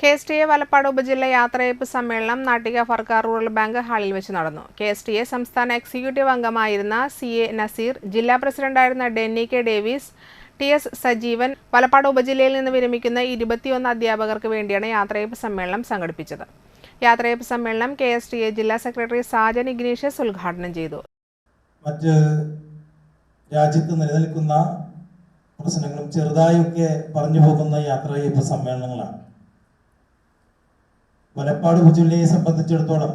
KSTA Valappad ഉപജില്ല യാത്രയയപ്പ് സമ്മേളനം നാട്ടിക ഫർക്ക റൂറൽ ബാങ്ക് ഹാളിൽ വെച്ച് നടന്നു. KSTA സംസ്ഥാന എക്സിക്യൂട്ടീവ് അംഗമായിരുന്ന CA നസീർ, ജില്ലാ പ്രസിഡന്റായിരുന്ന ഡെന്നി കെ ഡേവിസ്, TS സജീവൻ, വലപ്പാട് ഉപജില്ലയിൽ നിന്ന് വിരമിക്കുന്ന 21 അധ്യാപകർക്ക് വേണ്ടിയാണ് യാത്രയയപ്പ് സമ്മേളനം സംഘടിപ്പിച്ചത്. യാത്രയയപ്പ് സമ്മേളനം KSTA ജില്ലാ സെക്രട്ടറി സാജൻ ഇഗ്നീഷ്യസ് ഉദ്ഘാടനം ചെയ്തു. മറ്റ് രാജ്യത്ത് നിലനിൽക്കുന്ന പ്രശ്നങ്ങളും ചെറുതായൊക്കെ പറഞ്ഞു പോകുന്ന യാത്രയയപ്പ് സമ്മേളനങ്ങളാണ്. വലപ്പാട് ഉപജില്ലയെ സംബന്ധിച്ചിടത്തോളം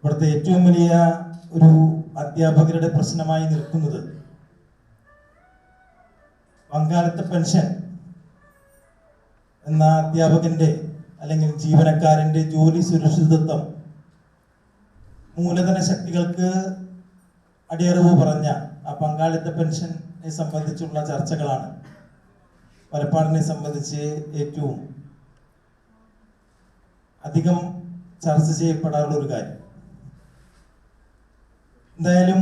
ഇവിടുത്തെ ഏറ്റവും വലിയ ഒരു അധ്യാപകരുടെ പ്രശ്നമായി നിൽക്കുന്നത് പങ്കാളിത്ത പെൻഷൻ എന്ന അധ്യാപകന്റെ അല്ലെങ്കിൽ ജീവനക്കാരന്റെ ജോലി സുരക്ഷിതത്വം മൂലധന ശക്തികൾക്ക് അടിയറവ് പറഞ്ഞ ആ പങ്കാളിത്ത പെൻഷനെ സംബന്ധിച്ചുള്ള ചർച്ചകളാണ് വലപ്പാടിനെ സംബന്ധിച്ച് ഏറ്റവും അധികം ചർച്ച ചെയ്യപ്പെടാറുള്ള ഒരു കാര്യം. എന്തായാലും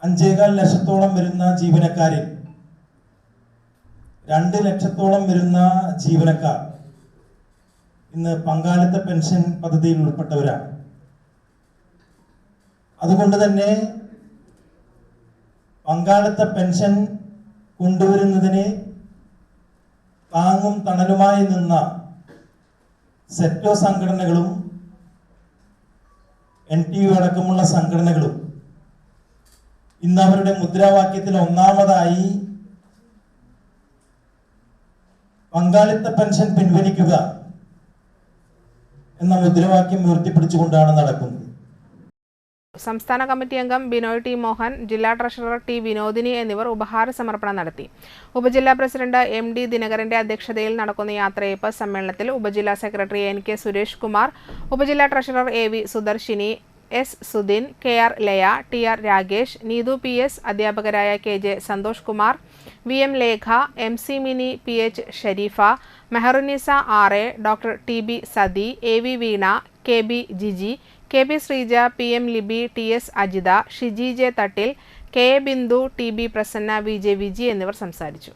5.25 ലക്ഷത്തോളം വരുന്ന ജീവനക്കാരിൽ 2 ലക്ഷത്തോളം വരുന്ന ജീവനക്കാർ ഇന്ന് പങ്കാളിത്ത പെൻഷൻ പദ്ധതിയിൽ ഉൾപ്പെട്ടവരാണ്. അതുകൊണ്ട് തന്നെ പങ്കാളിത്ത പെൻഷൻ കൊണ്ടുവരുന്നതിന് താങ്ങും തണലുമായി നിന്ന സെറ്റോ സംഘടനകളും NTU അടക്കമുള്ള സംഘടനകളും ഇന്ന് അവരുടെ മുദ്രാവാക്യത്തിൽ ഒന്നാമതായി പങ്കാളിത്ത പെൻഷൻ പിൻവലിക്കുക എന്ന മുദ്രാവാക്യം ഉയർത്തിപ്പിടിച്ചുകൊണ്ടാണ് നടക്കുന്നത്. സംസ്ഥാന കമ്മിറ്റി അംഗം ബിനോയ് T. മോഹൻ, ജില്ലാ ട്രഷറർ T. വിനോദിനി എന്നിവർ ഉപഹാര സമർപ്പണം നടത്തി. ഉപജില്ലാ പ്രസിഡന്റ് MD ദിനകരന്റെ അധ്യക്ഷതയിൽ നടക്കുന്ന യാത്രയയപ്പ് സമ്മേളനത്തിൽ ഉപജില്ലാ സെക്രട്ടറി NK സുരേഷ് കുമാർ, ഉപജില്ലാ treasurer AV Sudarshini, S. Sudin, KR Laya, TR Ragesh, Neethu PS, അധ്യാപകരായ KJ Santhosh Kumar, VM Lekha, MC Mini, PH Shareefa, Meharunisa RA, doctor TB Sathi, AV Veena, KB Jiji, KB Sreeja, PM Libi, TS Ajitha, Shiji J. Thattil, KA Bindu, TB Prasanna, VJ Viji എന്നിവർ സംസാരിച്ചു.